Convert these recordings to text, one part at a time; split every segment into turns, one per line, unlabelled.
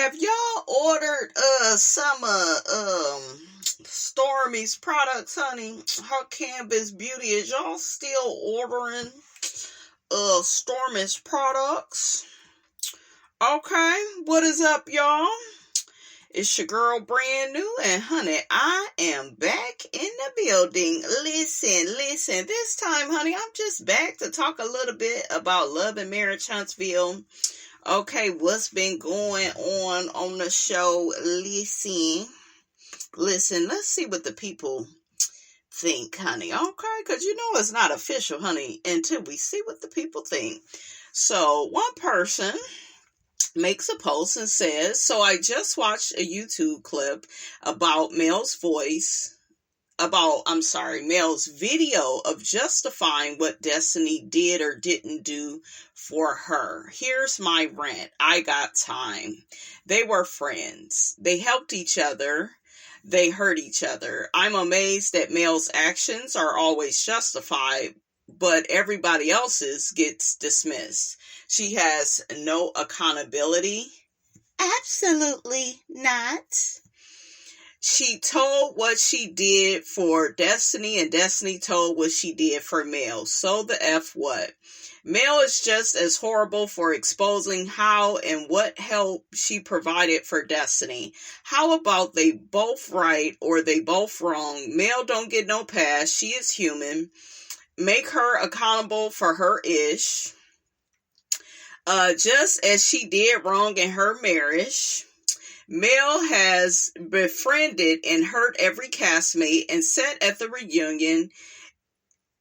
Have y'all ordered some Stormi's products, honey? Her Canvas Beauty. Is y'all still ordering Stormi's products? Okay, what is up, y'all? It's your girl Brand New, and honey, I am back in the building. Listen, this time, honey, I'm just back to talk a little bit about Love and Marriage Huntsville. Okay, what's been going on the show? Listen, let's see what the people think, honey. Okay, because you know it's not official, honey, until we see what the people think. So, one person makes a post and says, so I just watched a YouTube clip about Mel's video of justifying what Destiny did or didn't do for her. Here's my rant. I got time. They were friends. They helped each other. They hurt each other. I'm amazed that Mel's actions are always justified, but everybody else's gets dismissed. She has no accountability. Absolutely not. She told what she did for Destiny, and Destiny told what she did for Mel. So the F what? Mel is just as horrible for exposing how and what help she provided for Destiny. How about they both right or they both wrong? Mel don't get no pass. She is human. Make her accountable for her ish. Just as she did wrong in her marriage. Mel has befriended and hurt every castmate and sat at the reunion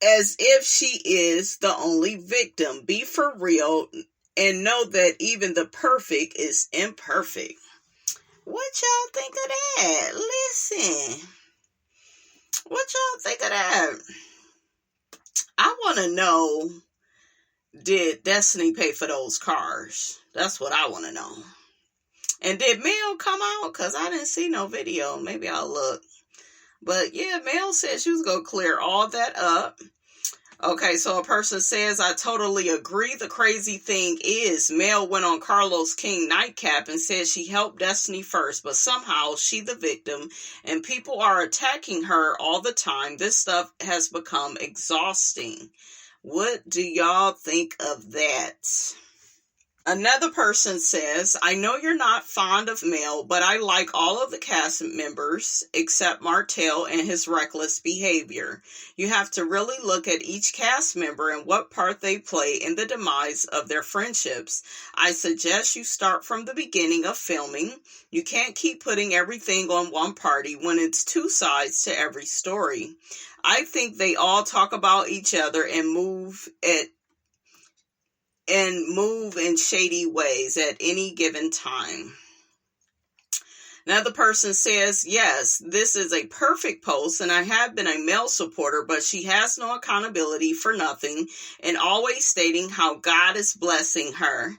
as if she is the only victim. Be for real and know that even the perfect is imperfect. What y'all think of that? Listen. What y'all think of that? I want to know, did Destiny pay for those cars? That's what I want to know. And did Mel come out? Because I didn't see no video. Maybe I'll look. But yeah, Mel said she was going to clear all that up. Okay, so a person says, I totally agree. The crazy thing is, Mel went on Carlos King Nightcap and said she helped Destiny first, but somehow she the victim, and people are attacking her all the time. This stuff has become exhausting. What do y'all think of that? Another person says, I know you're not fond of Mel, but I like all of the cast members except Martel and his reckless behavior. You have to really look at each cast member and what part they play in the demise of their friendships. I suggest you start from the beginning of filming. You can't keep putting everything on one party when it's two sides to every story. I think they all talk about each other and move in shady ways at any given time. Another person says, yes, this is a perfect post, and I have been a Mel supporter, but she has no accountability for nothing and always stating how God is blessing her.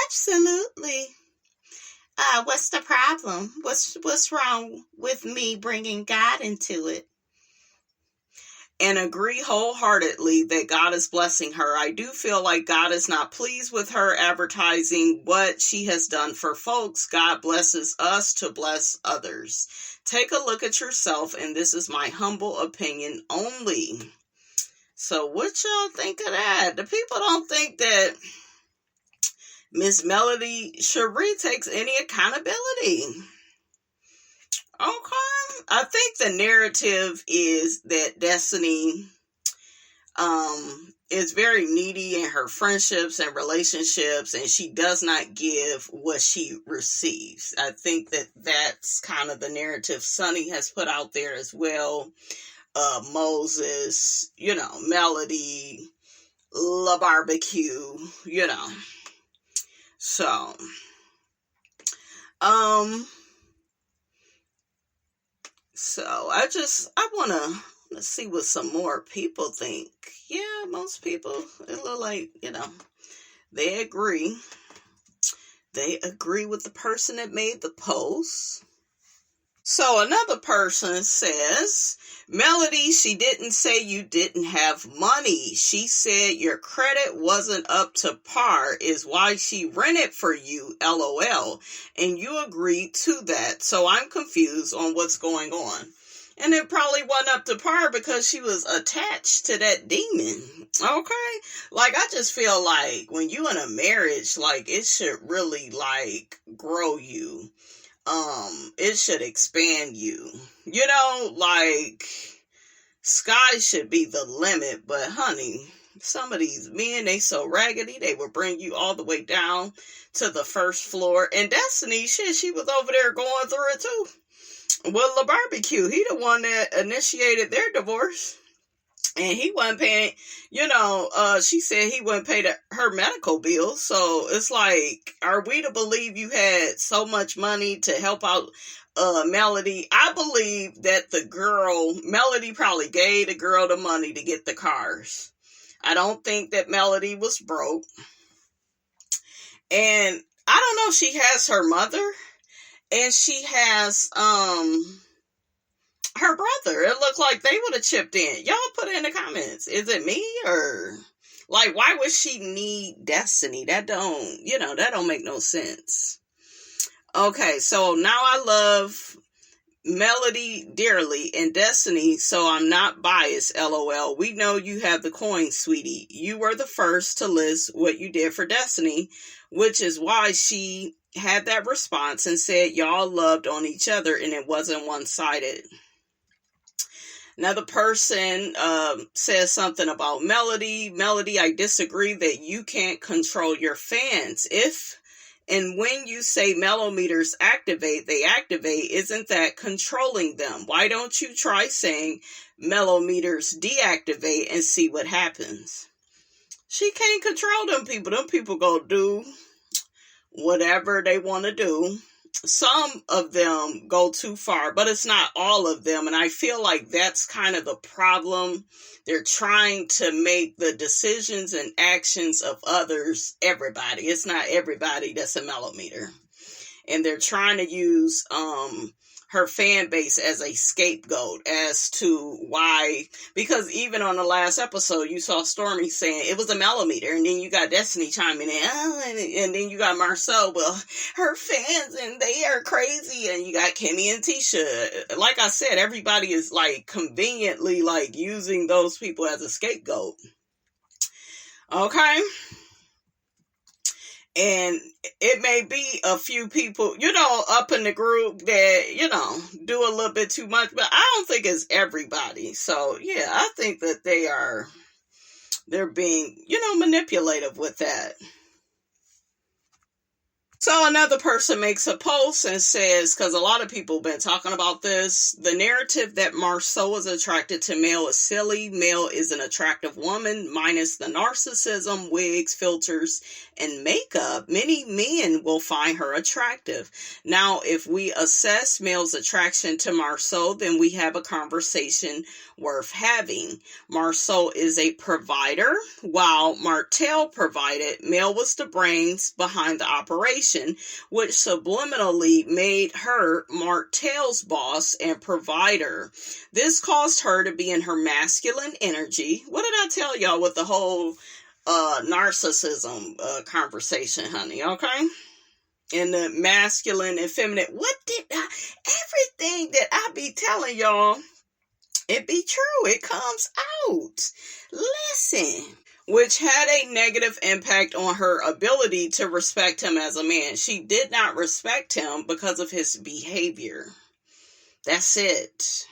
Absolutely. What's the problem? What's wrong with me bringing God into it? And agree wholeheartedly that God is blessing her. I do feel like God is not pleased with her advertising what she has done for folks. God blesses us to bless others. Take a look at yourself, and this is my humble opinion only. So what y'all think of that? The people don't think that Miss Melody Cherie takes any accountability. Okay, I think the narrative is that Destiny is very needy in her friendships and relationships, and she does not give what she receives. I think that that's kind of the narrative Sonny has put out there as well. Moses, Melody, La Barbecue, So, So I want to see what some more people think. Yeah, most people, it look like, they agree. They agree with the person that made the post. So another person says, Melody, she didn't say you didn't have money. She said your credit wasn't up to par is why she rented for you, LOL. And you agreed to that. So I'm confused on what's going on. And it probably wasn't up to par because she was attached to that demon. Okay? Like, I just feel like when you in a marriage, like, it should really, like, grow you. It should expand you. You know, like, sky should be the limit, but honey, some of these men, they so raggedy, they will bring you all the way down to the first floor. And Destiny, shit, she was over there going through it too. Well, LaBarbecue, he the one that initiated their divorce. And he wasn't paying, she said he wouldn't pay her medical bills. So it's like, are we to believe you had so much money to help out Melody? I believe that Melody probably gave the girl the money to get the cars. I don't think that Melody was broke. And I don't know if she has her mother and she has her brother. It looked like they would have chipped in. Y'all put it in the comments. Is it me or like why would she need Destiny? That don't make no sense. Okay, so now I love Melody dearly and Destiny, so I'm not biased, LOL. We know you have the coin, sweetie. You were the first to list what you did for Destiny, which is why she had that response and said y'all loved on each other and it wasn't one-sided. Another person says something about Melody. Melody, I disagree that you can't control your fans. If and when you say mellometers activate, they activate, isn't that controlling them? Why don't you try saying mellometers deactivate and see what happens? She can't control them people. Them people go do whatever they want to do. Some of them go too far, but it's not all of them. And I feel like that's kind of the problem. They're trying to make the decisions and actions of others everybody. It's not everybody that's a mellometer. And they're trying to use her fan base as a scapegoat as to why, because even on the last episode, you saw Stormi saying it was a mellometer, and then you got Destiny chiming in, and then you got Marcel, well, her fans, and they are crazy, and you got Kimmy and Tisha. Like I said, everybody is like conveniently like using those people as a scapegoat. Okay? And it may be a few people, up in the group that, do a little bit too much, but I don't think it's everybody. So, yeah, I think that they're being, manipulative with that. So another person makes a post and says, because a lot of people have been talking about this, the narrative that Marceau is attracted to Mel is silly. Mel is an attractive woman, minus the narcissism, wigs, filters, and makeup. Many men will find her attractive. Now, if we assess Mel's attraction to Marceau, then we have a conversation worth having. Marceau is a provider, while Martel provided. Mel was the brains behind the operation, which subliminally made her Martel's boss and provider. This caused her to be in her masculine energy. What did I tell y'all with the whole narcissism conversation, honey? Okay? And the masculine and feminine. Everything that I be telling y'all, it be true. It comes out. Listen. Which had a negative impact on her ability to respect him as a man. She did not respect him because of his behavior. That's it.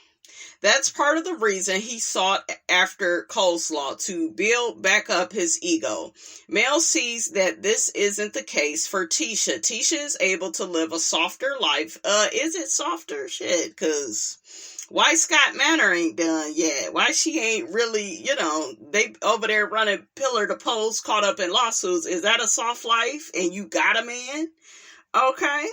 That's part of the reason he sought after coleslaw, to build back up his ego. Mel sees that this isn't the case for Tisha. Tisha is able to live a softer life. Is it softer? Shit, because why Scott Manor ain't done yet? Why she ain't really, they over there running pillar to post, caught up in lawsuits. Is that a soft life and you got a man? Okay.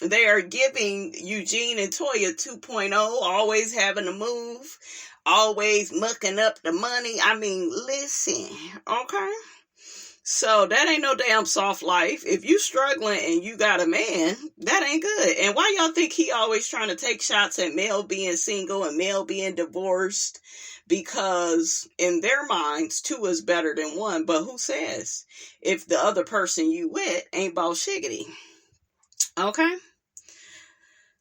They are giving Eugene and Toya 2.0, always having to move, always mucking up the money. I mean, listen, okay? So that ain't no damn soft life. If you struggling and you got a man, that ain't good. And why y'all think he always trying to take shots at Mel being single and Mel being divorced? Because in their minds, two is better than one. But who says if the other person you with ain't about shiggity? Okay.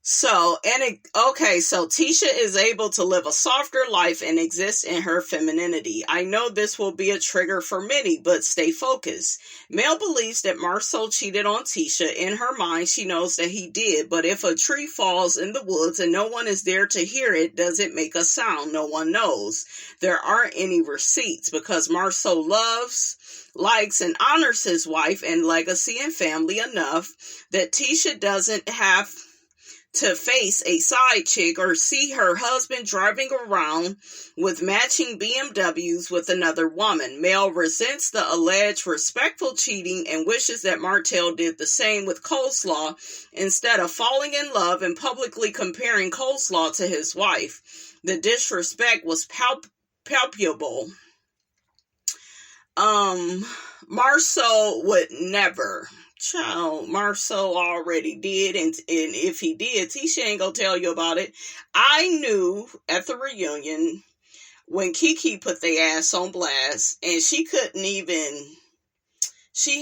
So Tisha is able to live a softer life and exist in her femininity. I know this will be a trigger for many, but stay focused. Mel believes that Marcel cheated on Tisha. In her mind, she knows that he did, but if a tree falls in the woods and no one is there to hear it, does it make a sound? No one knows. There aren't any receipts because Marcel loves, likes, and honors his wife and legacy and family enough that Tisha doesn't have to face a side chick or see her husband driving around with matching BMWs with another woman. Mel resents the alleged respectful cheating and wishes that Martel did the same with Coleslaw instead of falling in love and publicly comparing Coleslaw to his wife. The disrespect was palpable. Marceau would never. Child, Marcel already did, and if he did, Tisha ain't gonna tell you about it. I knew at the reunion when Kiki put their ass on blast, and she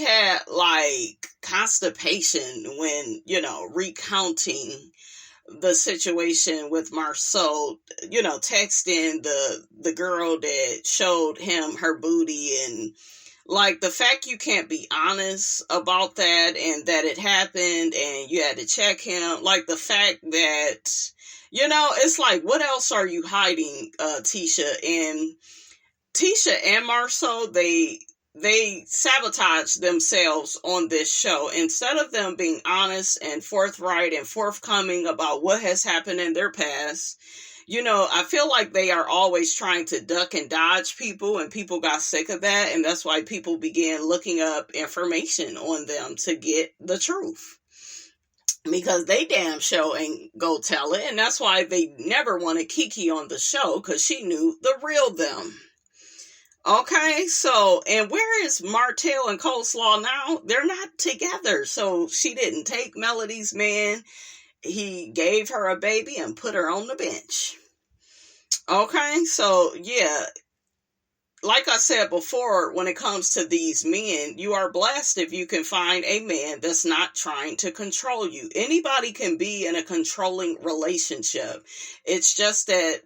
had like constipation when, recounting the situation with Marcel, texting the girl that showed him her booty, and like the fact you can't be honest about that and that it happened and you had to check him. Like the fact that, it's like, what else are you hiding, Tisha? And Tisha and Marcel, they sabotage themselves on this show. Instead of them being honest and forthright and forthcoming about what has happened in their past, I feel like they are always trying to duck and dodge people, and people got sick of that, and that's why people began looking up information on them to get the truth. Because they damn show ain't go tell it, and that's why they never wanted Kiki on the show, because she knew the real them. Okay, so, and where is Martel and Coleslaw now? They're not together, so she didn't take Melody's man. He gave her a baby and put her on the bench. Okay, so yeah, like I said before, when it comes to these men, you are blessed if you can find a man that's not trying to control you. Anybody can be in a controlling relationship. It's just that,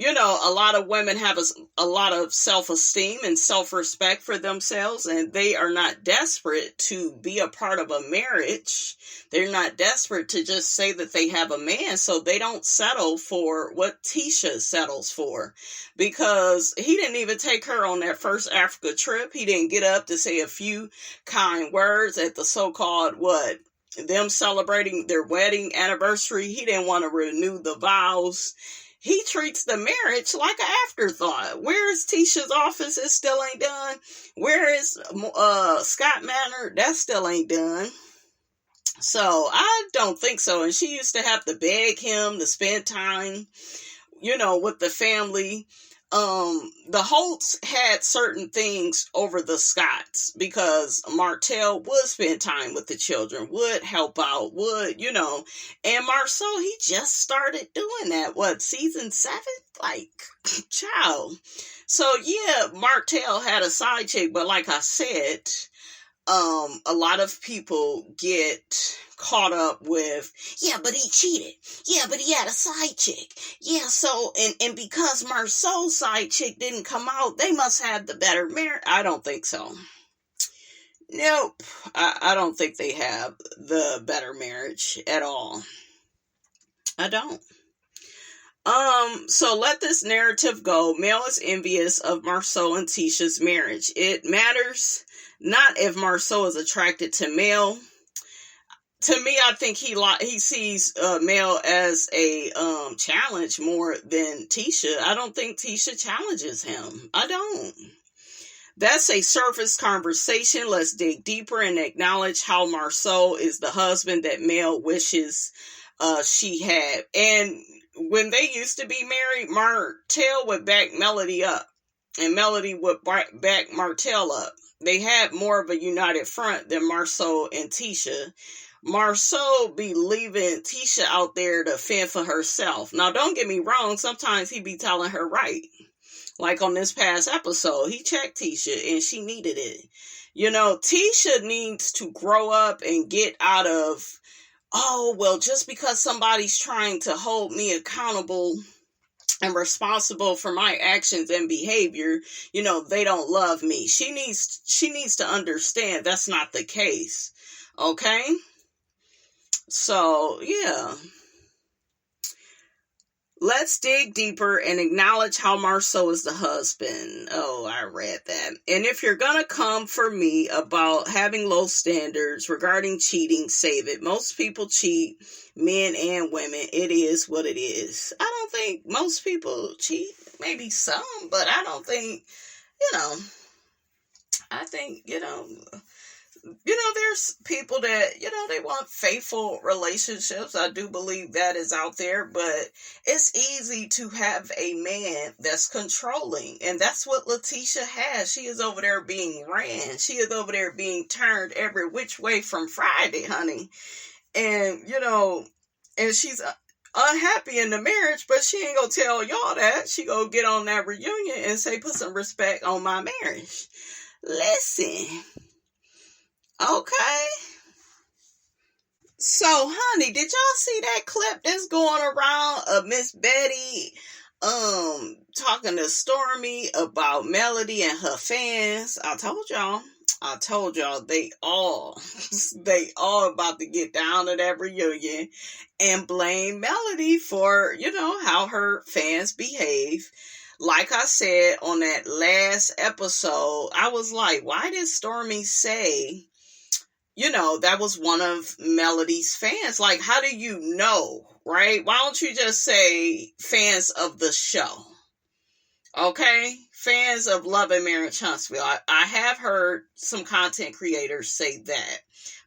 a lot of women have a lot of self-esteem and self-respect for themselves, and they are not desperate to be a part of a marriage. They're not desperate to just say that they have a man, so they don't settle for what Tisha settles for, because he didn't even take her on that first Africa trip. He didn't get up to say a few kind words at the so-called, them celebrating their wedding anniversary. He didn't want to renew the vows. He treats the marriage like an afterthought. Where is Tisha's office? It still ain't done. Where is Scott Manor? That still ain't done. So I don't think so. And she used to have to beg him to spend time, with the family. The Holtz had certain things over the Scotts because Martel would spend time with the children, would help out, and Marceau, he just started doing that. Season 7? Child. So yeah, Martel had a side chick, but like I said, a lot of people get caught up with, yeah, but he cheated. Yeah, but he had a side chick. Yeah, so, and because Marceau's side chick didn't come out, they must have the better marriage. I don't think so. Nope. I don't think they have the better marriage at all. I don't. So let this narrative go. Mel is envious of Marceau and Tisha's marriage. It matters not if Marceau is attracted to Mel. To me, I think he sees Mel as a challenge more than Tisha. I don't think Tisha challenges him. I don't. That's a surface conversation. Let's dig deeper and acknowledge how Marceau is the husband that Mel wishes she had. And when they used to be married, Martel would back Melody up, and Melody would back Martel up. they had more of a united front than Marcel and Tisha. Marcel be leaving Tisha out there to fend for herself. Now, don't get me wrong. Sometimes he be telling her right. Like on this past episode, he checked Tisha and she needed it. You know, Tisha needs to grow up and get out of, oh, well, just because somebody's trying to hold me accountable and responsible for my actions and behavior, you know, they don't love me. She needs to understand that's not the case. Okay? So, yeah. Let's dig deeper and acknowledge how Marceau is the husband. Oh, I read that. And if you're going to come for me about having low standards regarding cheating, save it. Most people cheat, men and women. It is what it is. I don't think most people cheat. Maybe some, but I don't think, I think, there's people that, they want faithful relationships. I do believe that is out there, but it's easy to have a man that's controlling. And that's what Letitia has. She is over there being ran. She is over there being turned every which way from Friday, honey. And, and she's unhappy in the marriage, but she ain't gonna tell y'all that. She gonna get on that reunion and say, put some respect on my marriage. Listen. Okay. So, honey, did y'all see that clip that's going around of Miss Betty talking to Stormi about Melody and her fans? I told y'all they all about to get down to that reunion and blame Melody for, how her fans behave. Like I said on that last episode, I was like, why did Stormi say, that was one of Melody's fans? Like, how do you know, right? Why don't you just say fans of the show? Okay? Fans of Love and Marriage Huntsville. I have heard some content creators say that.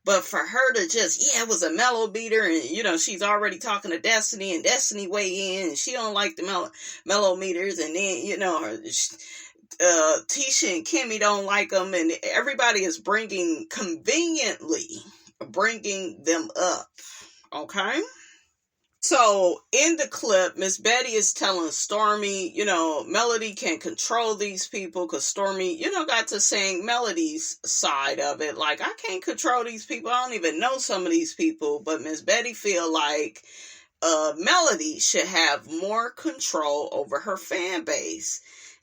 But for her to just, it was a Mellow beater, and, she's already talking to Destiny, and Destiny weigh in, and she don't like the Mellow meters, and then, Tisha and Kimmy don't like them, and everybody is conveniently bringing them up, okay? So, in the clip, Miss Betty is telling Stormi, Melody can control these people, because Stormi, got to saying Melody's side of it, like, I can't control these people, I don't even know some of these people, but Miss Betty feel like Melody should have more control over her fan base.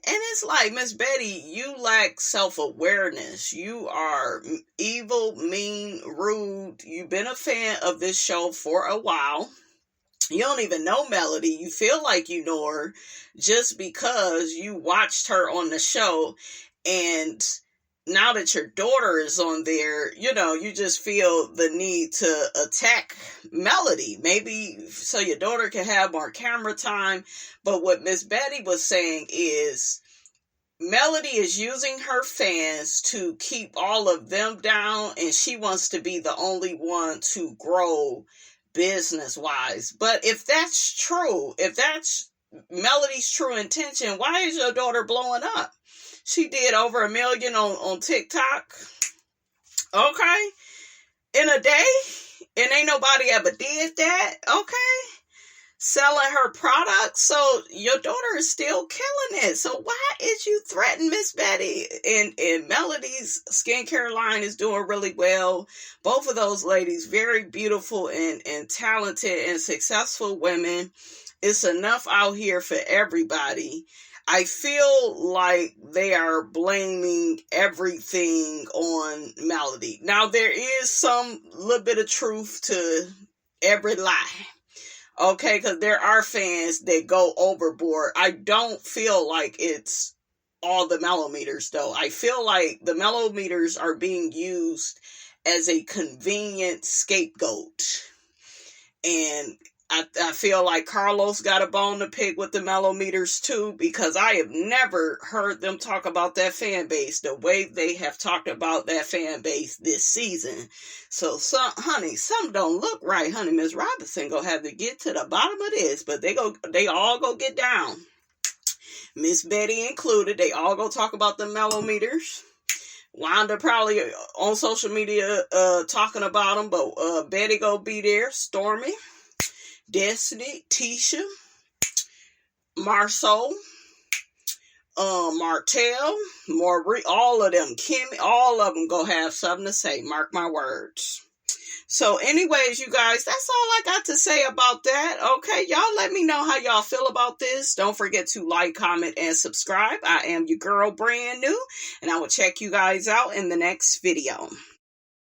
And it's like, Miss Betty, you lack self-awareness. You are evil, mean, rude. You've been a fan of this show for a while. You don't even know Melody. You feel like you know her just because you watched her on the show. And now that your daughter is on there, you just feel the need to attack Melody. Maybe so your daughter can have more camera time. But what Miss Betty was saying is Melody is using her fans to keep all of them down, and she wants to be the only one to grow business-wise. But if that's true, if that's Melody's true intention, why is your daughter blowing up? She did over 1 million on TikTok. Okay. In a day. And ain't nobody ever did that. Okay. Selling her products. So your daughter is still killing it. So why is you threatening Miss Betty? And Melody's skincare line is doing really well. Both of those ladies, very beautiful and talented and successful women. It's enough out here for everybody. I feel like they are blaming everything on Melody. Now, there is some little bit of truth to every lie. Okay, because there are fans that go overboard. I don't feel like it's all the mellometers, though. I feel like the mellometers are being used as a convenient scapegoat. And I feel like Carlos got a bone to pick with the mellometers too, because I have never heard them talk about that fan base the way they have talked about that fan base this season. So, honey, something don't look right, honey. Ms. Robinson gonna have to get to the bottom of this, but they all go get down. Miss Betty included, they all go talk about the mellometers. Wanda probably on social media talking about them, but Betty gonna be there. Stormi, Destiny, Tisha, MARSAU, Martel, all of them, Kimmy, all of them gonna have something to say. Mark my words. So anyways, you guys, that's all I got to say about that. Okay, y'all let me know how y'all feel about this. Don't forget to like, comment, and subscribe. I am your girl, brand new, and I will check you guys out in the next video.